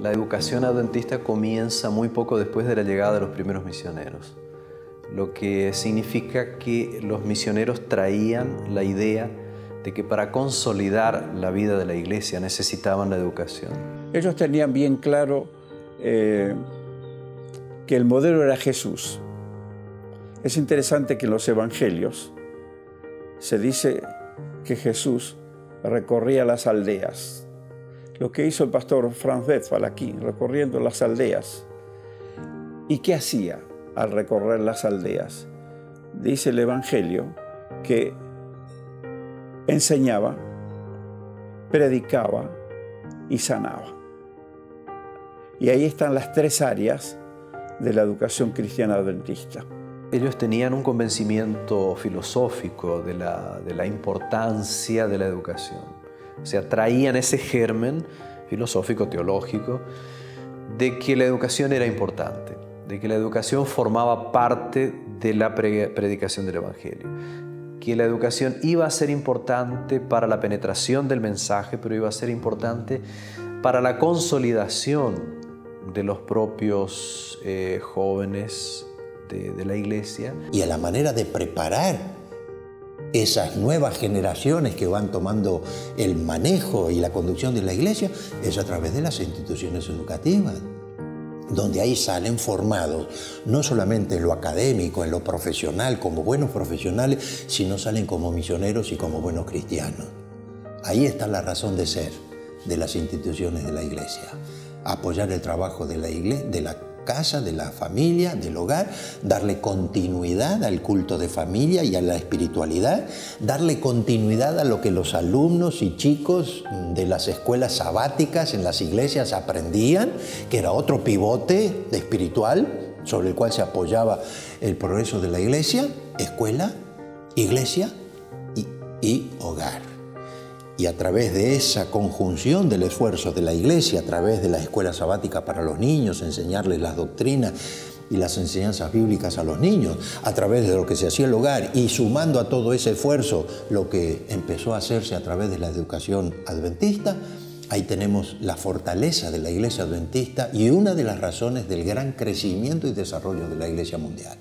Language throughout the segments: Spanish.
La educación adventista comienza muy poco después de la llegada de los primeros misioneros, lo que significa que los misioneros traían la idea de que para consolidar la vida de la iglesia necesitaban la educación. Ellos tenían bien claro que el modelo era Jesús. Es interesante que en los evangelios se dice que Jesús recorría las aldeas. Lo que hizo el pastor Franz Westphal aquí, recorriendo las aldeas. ¿Y qué hacía al recorrer las aldeas? Dice el evangelio que enseñaba, predicaba y sanaba. Y ahí están las tres áreas de la educación cristiana adventista. Ellos tenían un convencimiento filosófico de la importancia de la educación. O sea, traían ese germen filosófico, teológico, de que la educación era importante, de que la educación formaba parte de la predicación del Evangelio, que la educación iba a ser importante para la penetración del mensaje, pero iba a ser importante para la consolidación de los propios jóvenes de la iglesia. Y a la manera de preparar esas nuevas generaciones que van tomando el manejo y la conducción de la iglesia es a través de las instituciones educativas, donde ahí salen formados, no solamente en lo académico, en lo profesional, como buenos profesionales, sino salen como misioneros y como buenos cristianos. Ahí está la razón de ser de las instituciones de la iglesia. Apoyar el trabajo de la iglesia, de la casa, de la familia, del hogar, darle continuidad al culto de familia y a la espiritualidad, darle continuidad a lo que los alumnos y chicos de las escuelas sabáticas en las iglesias aprendían, que era otro pivote espiritual sobre el cual se apoyaba el progreso de la iglesia: escuela, iglesia y hogar. Y a través de esa conjunción del esfuerzo de la iglesia, a través de la escuela sabática para los niños, enseñarles las doctrinas y las enseñanzas bíblicas a los niños, a través de lo que se hacía en el hogar y sumando a todo ese esfuerzo lo que empezó a hacerse a través de la educación adventista, ahí tenemos la fortaleza de la iglesia adventista y una de las razones del gran crecimiento y desarrollo de la iglesia mundial.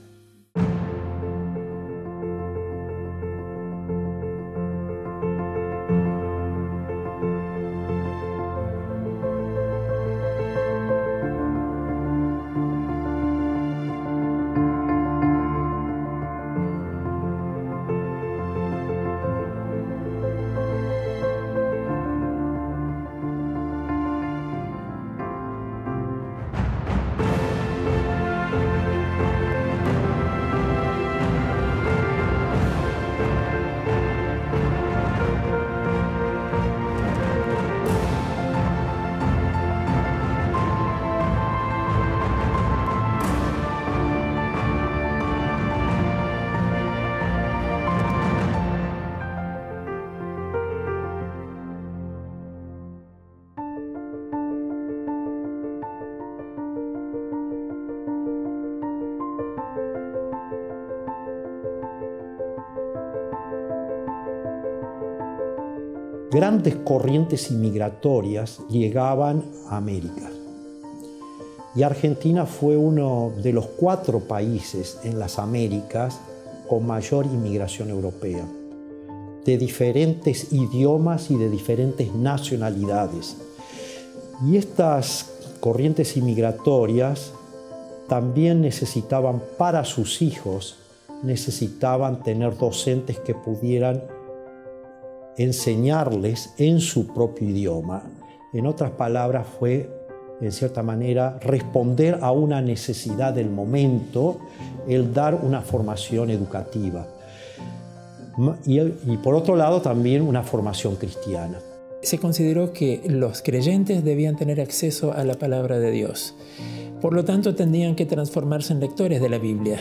Grandes corrientes inmigratorias llegaban a América. Y Argentina fue uno de los 4 países en las Américas con mayor inmigración europea, de diferentes idiomas y de diferentes nacionalidades. Y estas corrientes inmigratorias también necesitaban para sus hijos, necesitaban tener docentes que pudieran enseñarles en su propio idioma. En otras palabras, fue, en cierta manera, responder a una necesidad del momento, el dar una formación educativa. Y por otro lado, también una formación cristiana. Se consideró que los creyentes debían tener acceso a la palabra de Dios. Por lo tanto, tendrían que transformarse en lectores de la Biblia.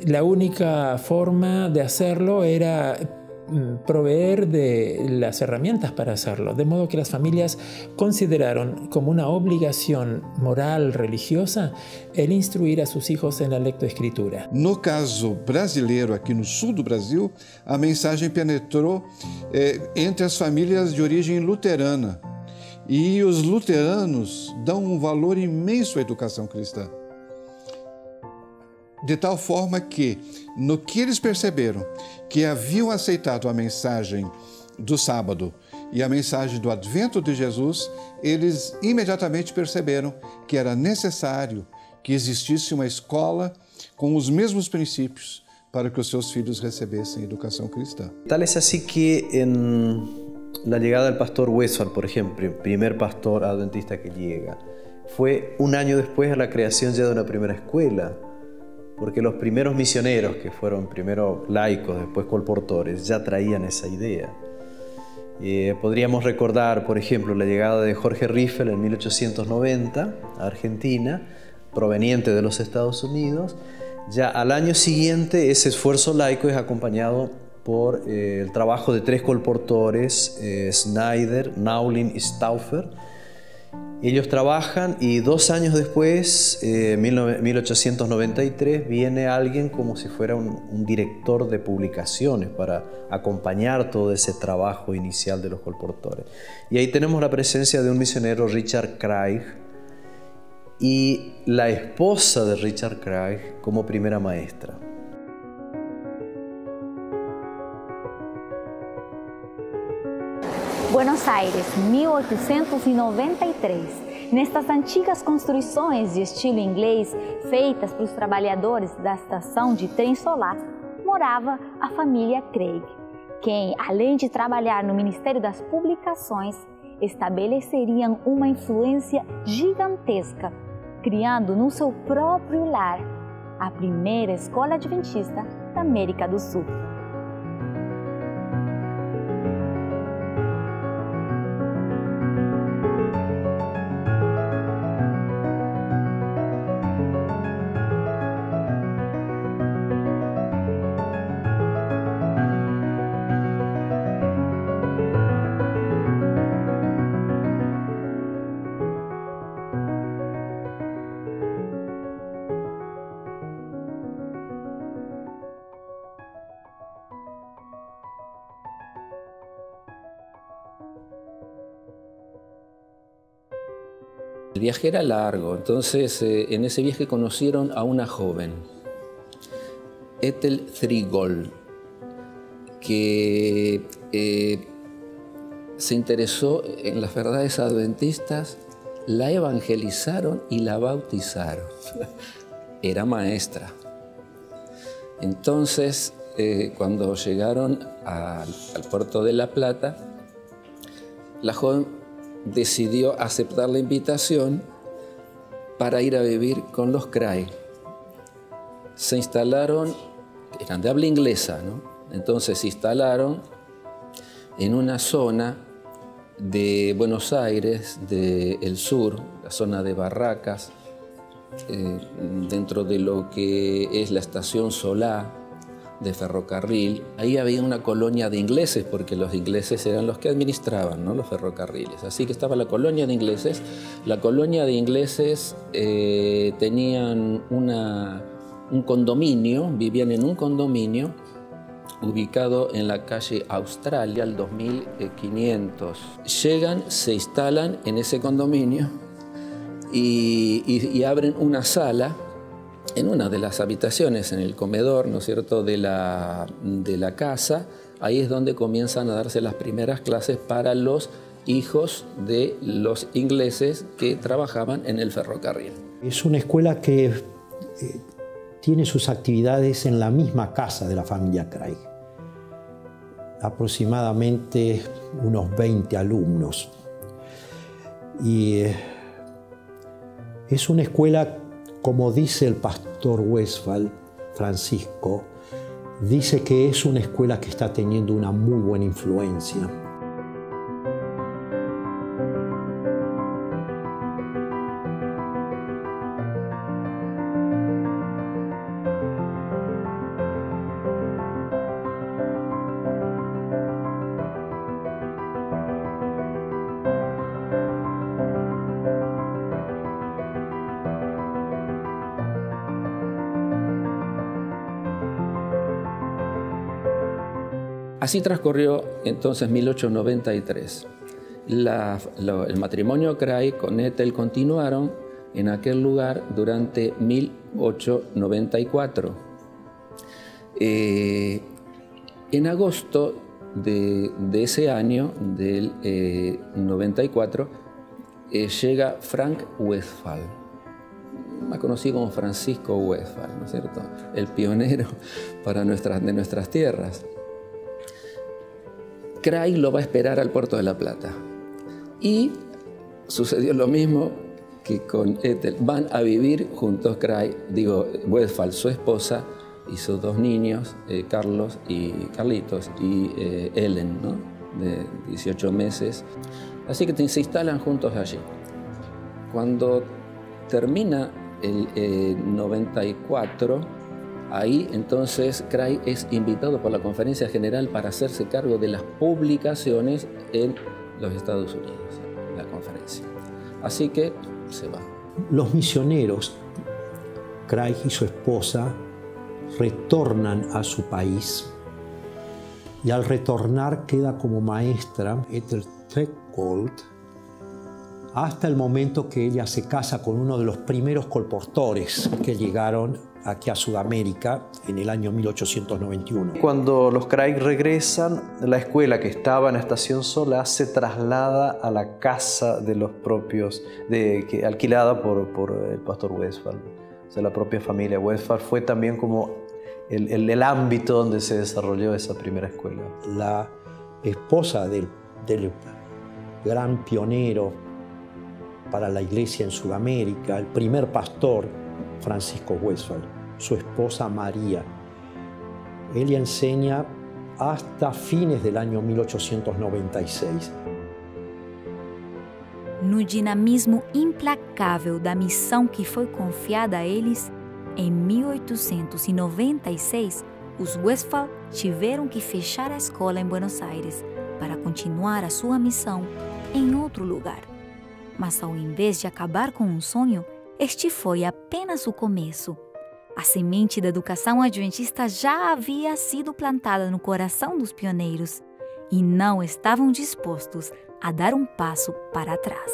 La única forma de hacerlo era proveer de las herramientas para hacerlo, de modo que las familias consideraron como una obrigação moral, religiosa, el instruir a sus hijos en la lectoescritura. No caso brasileiro, aqui no sul do Brasil, a mensagem penetrou entre as famílias de origem luterana E os luteranos dão um valor imenso à educação cristã. De tal forma que, no que eles perceberam que haviam aceitado a mensagem do sábado e a mensagem do advento de Jesus, eles imediatamente perceberam que era necessário que existisse uma escola com os mesmos princípios para que os seus filhos recebessem educação cristã. Tal es así que en la llegada del pastor Westphal, por ejemplo, el primer pastor adventista que llega, fue un año después de la creación ya de una primera escuela, porque los primeros misioneros, que fueron primero laicos, después colportores, ya traían esa idea. Podríamos recordar, por ejemplo, la llegada de Jorge Riffel en 1890 a Argentina, proveniente de los Estados Unidos. Ya al año siguiente ese esfuerzo laico es acompañado por el trabajo de 3 colportores, Snyder, Naulin y Stauffer. Ellos trabajan y 2 años después, 1893, viene alguien como si fuera un director de publicaciones para acompañar todo ese trabajo inicial de los colportores. Y ahí tenemos la presencia de un misionero, Richard Craig, y la esposa de Richard Craig como primera maestra. Buenos Aires, 1893. Nestas antigas construções de estilo inglês, feitas para os trabalhadores da estação de trem solar, morava a família Craig, quem, além de trabalhar no Ministério das Publicações, estabeleceriam uma influência gigantesca, criando no seu próprio lar a primeira escola adventista da América do Sul. El viaje era largo, entonces en ese viaje conocieron a una joven, Ethel Threegold, que se interesó en las verdades adventistas, la evangelizaron y la bautizaron. Era maestra. Entonces, cuando llegaron al puerto de La Plata, la joven decidió aceptar la invitación para ir a vivir con los Craig. Se instalaron, eran de habla inglesa, ¿no? Entonces se instalaron en una zona de Buenos Aires, del sur, la zona de Barracas, dentro de lo que es la estación Solá de ferrocarril. Ahí había una colonia de ingleses, porque los ingleses eran los que administraban, ¿no?, los ferrocarriles. Así que estaba la colonia de ingleses. La colonia de ingleses tenían un condominio, vivían en un condominio ubicado en la calle Australia, al 2500. Llegan, se instalan en ese condominio y abren una sala en una de las habitaciones, en el comedor, ¿no es cierto?, de la casa. Ahí es donde comienzan a darse las primeras clases para los hijos de los ingleses que trabajaban en el ferrocarril. Es una escuela que tiene sus actividades en la misma casa de la familia Craig. Aproximadamente unos 20 alumnos. Y es una escuela, como dice el pastor Westphal, Francisco, dice que es una escuela que está teniendo una muy buena influencia. Así transcurrió entonces 1893. El matrimonio Craig con Ethel continuaron en aquel lugar durante 1894. En agosto de ese año, del 94, llega Frank Westphal, más conocido como Francisco Westphal, ¿no es cierto? El pionero de nuestras tierras. Craig lo va a esperar al puerto de La Plata. Y sucedió lo mismo que con Ethel. Van a vivir juntos Westphal, su esposa, y sus dos niños, Carlitos y Ellen, ¿no? De 18 meses. Así que se instalan juntos allí. Cuando termina el 94, ahí entonces Craig es invitado por la Conferencia General para hacerse cargo de las publicaciones en los Estados Unidos, la conferencia. Así que se va. Los misioneros, Craig y su esposa, retornan a su país y al retornar queda como maestra Ethel Trekbold hasta el momento que ella se casa con uno de los primeros colportores que llegaron aquí a Sudamérica en el año 1891. Cuando los Craig regresan, la escuela que estaba en Estación Solá se traslada a la casa de los propios, alquilada por el pastor Westphal. O sea, la propia familia Westphal fue también como el ámbito donde se desarrolló esa primera escuela. La esposa del gran pionero para la iglesia en Sudamérica, el primer pastor, Francisco Westphal, su esposa María. Ella enseña hasta fines del año 1896. No dinamismo implacável da missão que foi confiada a eles, em 1896, os Westphal tiveram que fechar a escola em Buenos Aires para continuar a sua missão em outro lugar. Mas ao invés de acabar com um sonho, este foi apenas o começo. A semente da educação adventista já havia sido plantada no coração dos pioneiros e não estavam dispostos a dar um passo para trás.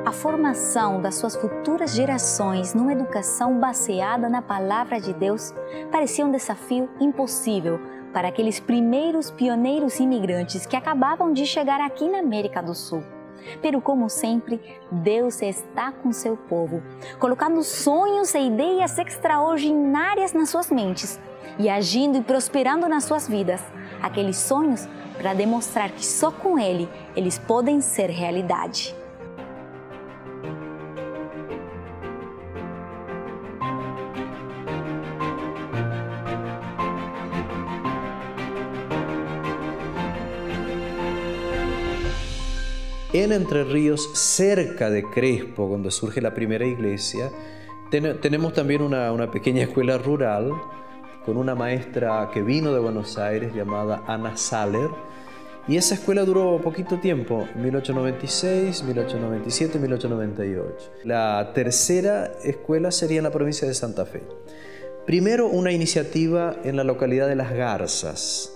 A formação das suas futuras gerações numa educação baseada na palavra de Deus parecia um desafio impossível para aqueles primeiros pioneiros imigrantes que acabavam de chegar aqui na América do Sul. Pero, como sempre, Deus está com seu povo, colocando sonhos e ideias extraordinárias nas suas mentes e agindo e prosperando nas suas vidas. Aqueles sonhos para demonstrar que só com Ele eles podem ser realidade. En Entre Ríos, cerca de Crespo, donde surge la primera iglesia, tenemos también una pequeña escuela rural con una maestra que vino de Buenos Aires llamada Ana Saller. Y esa escuela duró poquito tiempo, 1896, 1897, 1898. La tercera escuela sería en la provincia de Santa Fe. Primero, una iniciativa en la localidad de Las Garzas,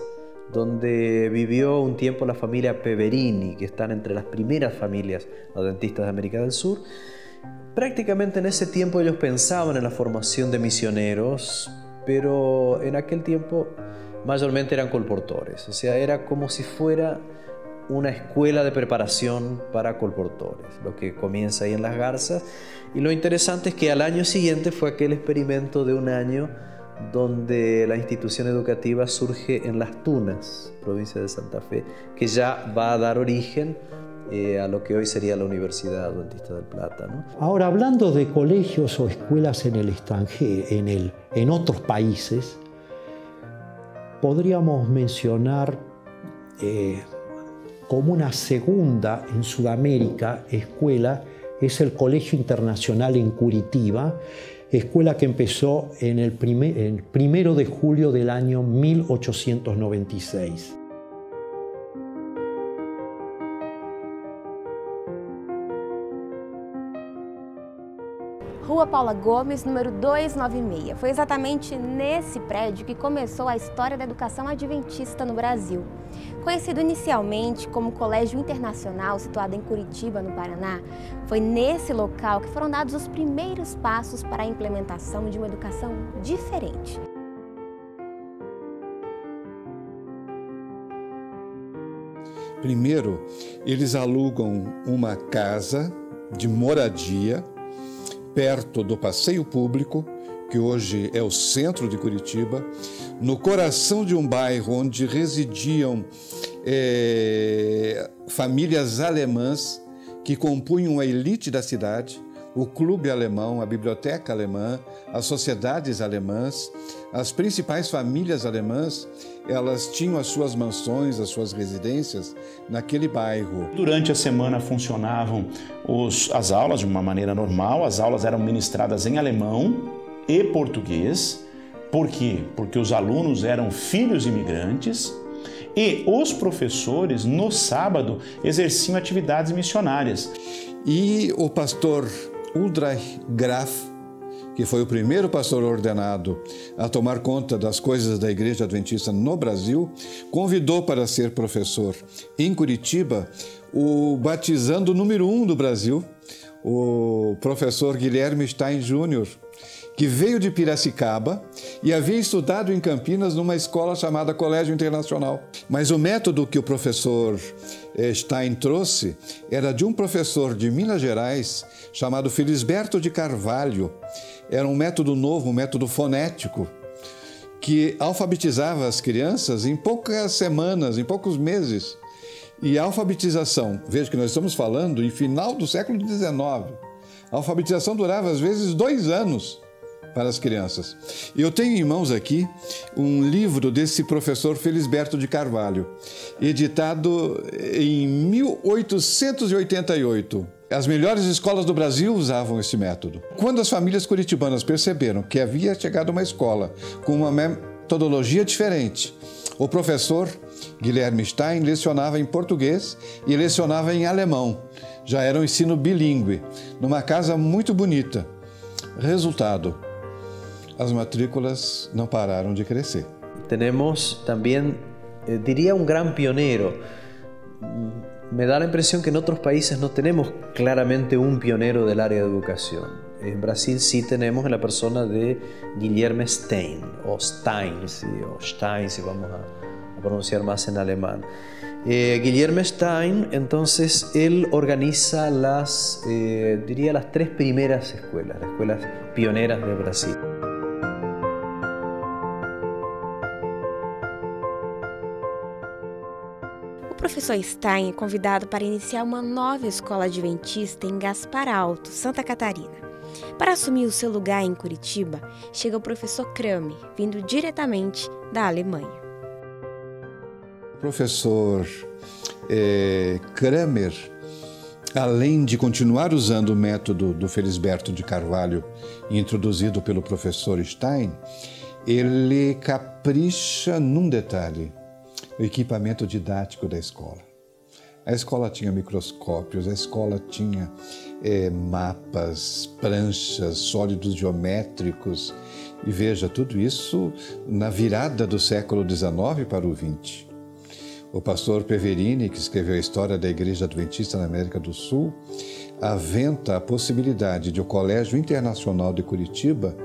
donde vivió un tiempo la familia Peverini, que están entre las primeras familias adventistas de América del Sur. Prácticamente en ese tiempo ellos pensaban en la formación de misioneros, pero en aquel tiempo mayormente eran colportores, o sea, era como si fuera una escuela de preparación para colportores, lo que comienza ahí en Las Garzas. Y lo interesante es que al año siguiente fue aquel experimento de un año donde la institución educativa surge en Las Tunas, provincia de Santa Fe, que ya va a dar origen a lo que hoy sería la Universidad Adventista del Plata, ¿no? Ahora, hablando de colegios o escuelas en el extranjero, en otros países, podríamos mencionar como una segunda en Sudamérica escuela, es el Colegio Internacional en Curitiba, escuela que empezó en el 1 de julio del año 1896. Rua Paula Gomes, número 296. Foi exatamente nesse prédio que começou a história da educação adventista no Brasil. Conhecido inicialmente como Colégio Internacional, situado em Curitiba, no Paraná, foi nesse local que foram dados os primeiros passos para a implementação de uma educação diferente. Primeiro, eles alugam uma casa de moradia perto do passeio público, que hoje é o centro de Curitiba, no coração de um bairro onde residiam famílias alemãs que compunham a elite da cidade, o clube alemão, a biblioteca alemã, as sociedades alemãs, as principais famílias alemãs, elas tinham as suas mansões, as suas residências naquele bairro. Durante a semana funcionavam as aulas de uma maneira normal, as aulas eram ministradas em alemão e português. Por quê? Porque os alunos eram filhos imigrantes e os professores, no sábado, exerciam atividades missionárias. E o pastor Ulrich Graf, que foi o primeiro pastor ordenado a tomar conta das coisas da Igreja Adventista no Brasil, convidou para ser professor em Curitiba o batizando número 1 do Brasil, o professor Guilherme Stein Jr., que veio de Piracicaba e havia estudado em Campinas numa escola chamada Colégio Internacional. Mas o método que o professor Stein trouxe era de um professor de Minas Gerais chamado Felisberto de Carvalho. Era um método novo, um método fonético, que alfabetizava as crianças em poucas semanas, em poucos meses. E a alfabetização, veja que nós estamos falando em final do século XIX, a alfabetização durava às vezes 2 anos para as crianças. Eu tenho em mãos aqui um livro desse professor Felisberto de Carvalho, editado em 1888. As melhores escolas do Brasil usavam esse método. Quando as famílias curitibanas perceberam que havia chegado uma escola com uma metodologia diferente, o professor Guilherme Stein lecionava em português e lecionava em alemão. Já era um ensino bilíngue, numa casa muito bonita. Resultado: as matrículas não pararam de crescer. Tenemos también, diría, un gran pionero. Me da la impresión que en otros países no tenemos claramente un pionero del área de educación. En Brasil sí tenemos en la persona de Guilherme Stein, o Stein, o Stein, si vamos a pronunciar más en alemán. Guilherme Stein, entonces, él organiza las 3 primeras escuelas, las escuelas pioneras de Brasil. O professor Stein é convidado para iniciar uma nova escola adventista em Gaspar Alto, Santa Catarina. Para assumir o seu lugar em Curitiba, chega o professor Kramer, vindo diretamente da Alemanha. O professor Kramer, além de continuar usando o método do Felisberto de Carvalho, introduzido pelo professor Stein, ele capricha num detalhe: o equipamento didático da escola. A escola tinha microscópios, a escola tinha mapas, pranchas, sólidos geométricos. E veja, tudo isso na virada do século XIX para o XX. O pastor Peverini, que escreveu a história da Igreja Adventista na América do Sul, aventa a possibilidade de o Colégio Internacional de Curitiba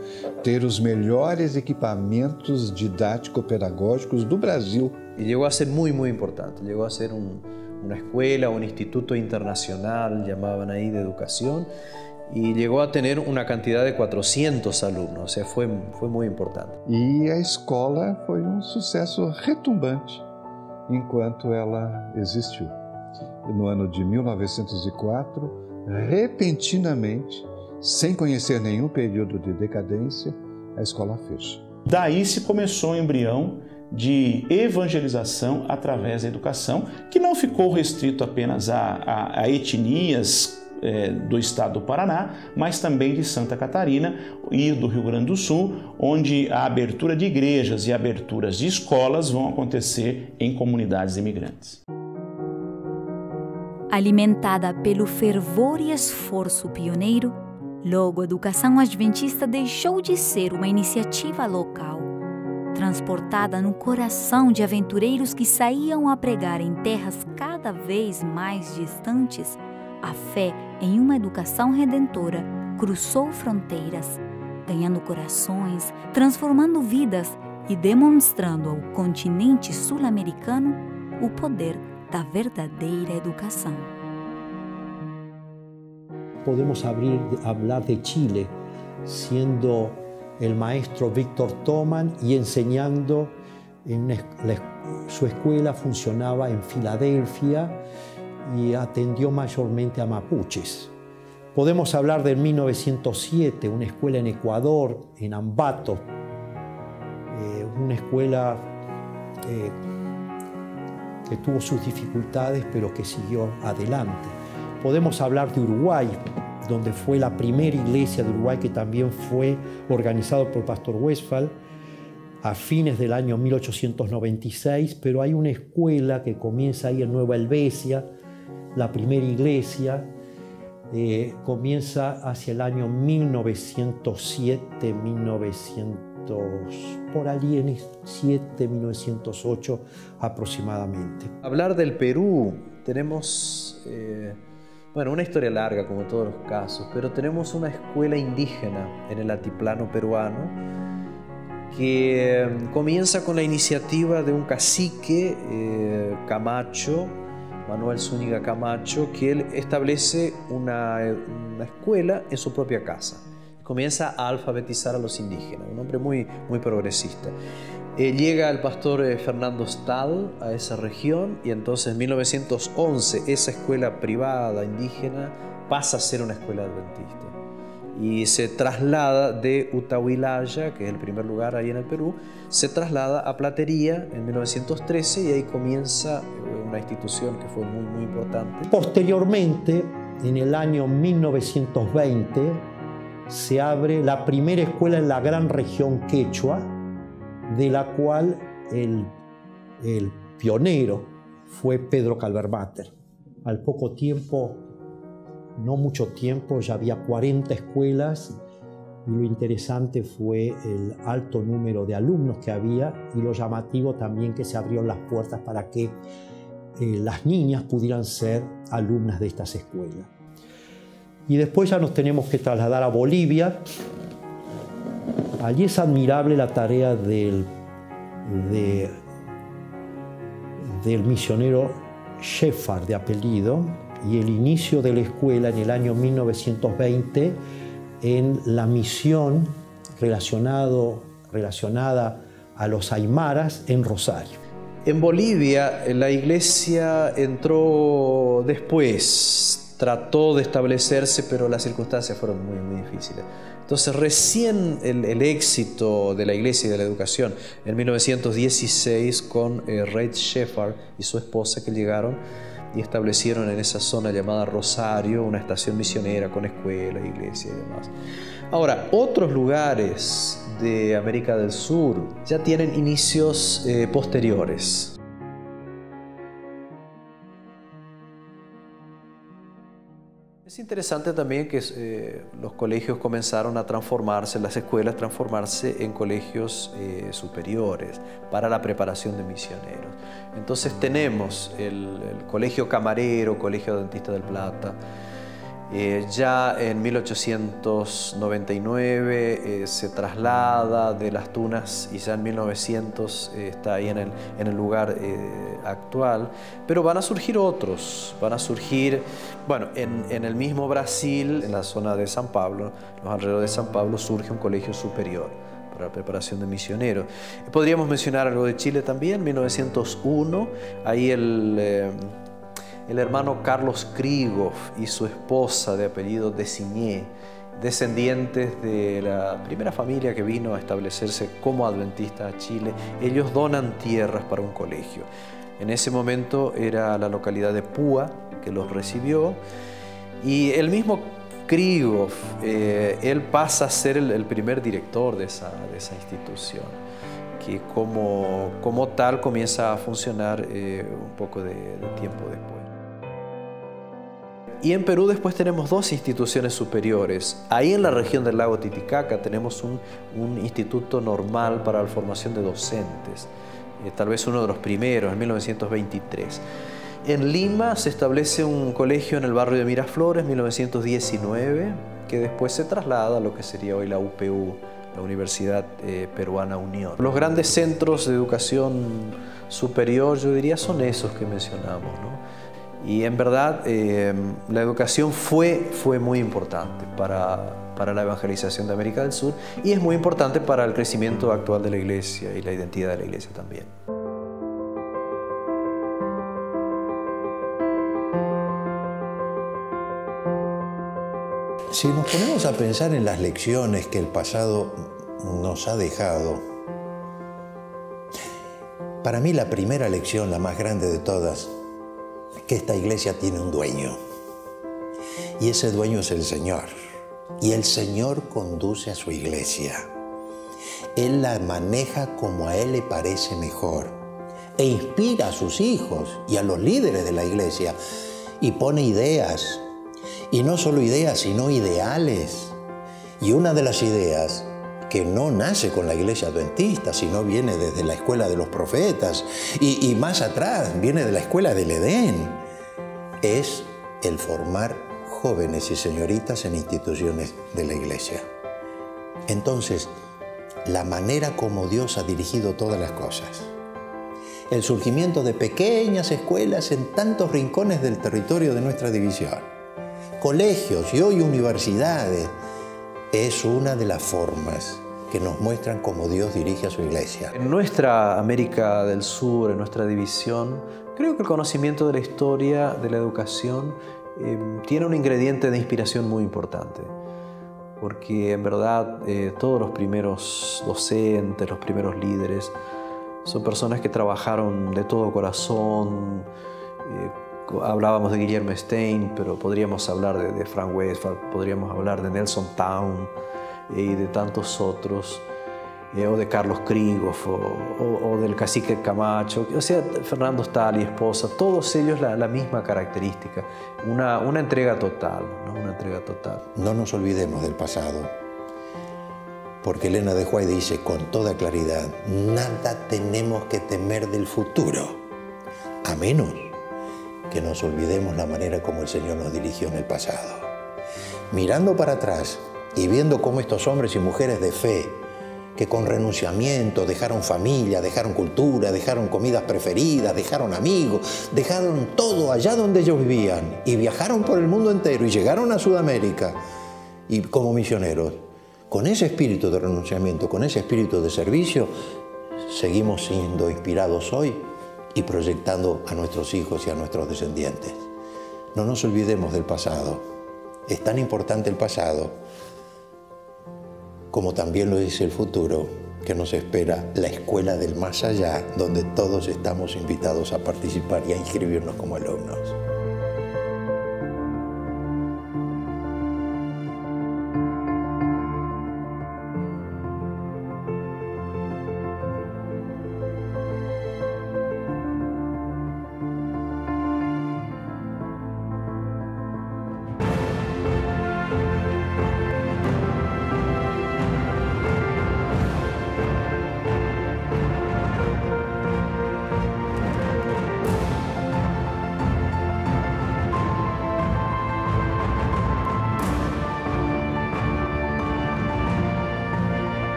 ter os melhores equipamentos didático-pedagógicos do Brasil. Y llegó a ser muy, muy importante. Llegó a ser una escuela, un instituto internacional, llamaban ahí, de educación, y llegó a tener una cantidad de 400 alumnos, o sea, fue muy importante. E a escola foi um sucesso retumbante enquanto ela existiu. No ano de 1904, repentinamente, sem conhecer nenhum período de decadência, a escola fecha. Daí se começou o embrião de evangelização através da educação, que não ficou restrito apenas a etnias do estado do Paraná, mas também de Santa Catarina e do Rio Grande do Sul, onde a abertura de igrejas e aberturas de escolas vão acontecer em comunidades imigrantes. Alimentada pelo fervor e esforço pioneiro, Logo, a educação adventista deixou de ser uma iniciativa local. Transportada no coração de aventureiros que saíam a pregar em terras cada vez mais distantes, a fé em uma educação redentora cruzou fronteiras, ganhando corações, transformando vidas e demonstrando ao continente sul-americano o poder da verdadeira educação. Podemos hablar de Chile, siendo el maestro Víctor Thoman y enseñando su escuela funcionaba en Filadelfia y atendió mayormente a mapuches. Podemos hablar del 1907, una escuela en Ecuador, en Ambato, una escuela que tuvo sus dificultades pero que siguió adelante. Podemos hablar de Uruguay, donde fue la primera iglesia de Uruguay que también fue organizado por el pastor Westphal a fines del año 1896, pero hay una escuela que comienza ahí en Nueva Helvecia, la primera iglesia, comienza hacia el año 1907, 1908 aproximadamente. Hablar del Perú, tenemos una historia larga como en todos los casos, pero tenemos una escuela indígena en el altiplano peruano que comienza con la iniciativa de un cacique Camacho, Manuel Zúñiga Camacho, que él establece una escuela en su propia casa. Comienza a alfabetizar a los indígenas, un hombre muy progresista. Llega el pastor Fernando Stahl a esa región y entonces en 1911 esa escuela privada indígena pasa a ser una escuela adventista y se traslada de Utahuilaya, que es el primer lugar ahí en el Perú, se traslada a Platería en 1913 y ahí comienza una institución que fue muy importante. Posteriormente, en el año 1920, se abre la primera escuela en la gran región quechua, de la cual el pionero fue Pedro Calvermater. Al poco tiempo, no mucho tiempo, ya había 40 escuelas y lo interesante fue el alto número de alumnos que había y lo llamativo también que se abrieron las puertas para que las niñas pudieran ser alumnas de estas escuelas. Y después ya nos tenemos que trasladar a Bolivia. Allí es admirable la tarea del misionero Sheffard de apellido y el inicio de la escuela en el año 1920 en la misión relacionada a los aymaras en Rosario. En Bolivia la iglesia entró después, trató de establecerse, pero las circunstancias fueron muy difíciles. Entonces recién el éxito de la iglesia y de la educación en 1916 con Reid Sheffard y su esposa que llegaron y establecieron en esa zona llamada Rosario una estación misionera con escuela, iglesia y demás. Ahora, otros lugares de América del Sur ya tienen inicios posteriores. Es interesante también que los colegios comenzaron a transformarse, las escuelas transformarse en colegios superiores para la preparación de misioneros. Entonces tenemos el Colegio Camarero, Colegio Adventista del Plata. Ya en 1899 se traslada de Las Tunas y ya en 1900 está ahí en el lugar actual. Pero van a surgir otros, en el mismo Brasil, en la zona de San Pablo, los alrededores de San Pablo, surge un colegio superior para la preparación de misioneros. Podríamos mencionar algo de Chile también, 1901, ahí el hermano Carlos Krieghoff y su esposa de apellido Designé, descendientes de la primera familia que vino a establecerse como adventista a Chile, ellos donan tierras para un colegio. En ese momento era la localidad de Púa que los recibió y el mismo Krieghoff, él pasa a ser el primer director de esa institución, que como tal comienza a funcionar un poco de tiempo después. Y en Perú después tenemos 2 instituciones superiores. Ahí en la región del lago Titicaca tenemos un instituto normal para la formación de docentes, tal vez uno de los primeros, en 1923. En Lima se establece un colegio en el barrio de Miraflores, 1919, que después se traslada a lo que sería hoy la UPU, la Universidad Peruana Unión. Los grandes centros de educación superior, yo diría, son esos que mencionamos, ¿no? Y en verdad la educación fue muy importante para la evangelización de América del Sur y es muy importante para el crecimiento actual de la Iglesia y la identidad de la Iglesia también. Si nos ponemos a pensar en las lecciones que el pasado nos ha dejado, para mí la primera lección, la más grande de todas, que esta iglesia tiene un dueño. Y ese dueño es el Señor. Y el Señor conduce a su iglesia. Él la maneja como a Él le parece mejor. E inspira a sus hijos y a los líderes de la iglesia. Y pone ideas. Y no solo ideas, sino ideales. Y una de las ideas que no nace con la iglesia adventista, sino viene desde la escuela de los profetas y más atrás, viene de la escuela del Edén, es el formar jóvenes y señoritas en instituciones de la iglesia. Entonces, la manera como Dios ha dirigido todas las cosas, el surgimiento de pequeñas escuelas en tantos rincones del territorio de nuestra división, colegios y hoy universidades, es una de las formas que nos muestran cómo Dios dirige a su iglesia. En nuestra América del Sur, en nuestra división, creo que el conocimiento de la historia, de la educación, tiene un ingrediente de inspiración muy importante. Porque en verdad todos los primeros docentes, los primeros líderes, son personas que trabajaron de todo corazón. Hablábamos de Guillermo Stein, pero podríamos hablar de Frank Westphal, podríamos hablar de Nelson Town y de tantos otros, o de Carlos Krieghoff, o del cacique Camacho, o sea, Fernando Stahl y esposa, todos ellos la misma característica, una entrega total, ¿no? Una entrega total. No nos olvidemos del pasado, porque Elena de White dice con toda claridad, nada tenemos que temer del futuro, a menos que nos olvidemos la manera como el Señor nos dirigió en el pasado. Mirando para atrás y viendo cómo estos hombres y mujeres de fe, que con renunciamiento dejaron familia, dejaron cultura, dejaron comidas preferidas, dejaron amigos, dejaron todo allá donde ellos vivían y viajaron por el mundo entero y llegaron a Sudamérica y como misioneros, con ese espíritu de renunciamiento, con ese espíritu de servicio, seguimos siendo inspirados hoy y proyectando a nuestros hijos y a nuestros descendientes. No nos olvidemos del pasado. Es tan importante el pasado como también lo es el futuro que nos espera, la escuela del más allá, donde todos estamos invitados a participar y a inscribirnos como alumnos.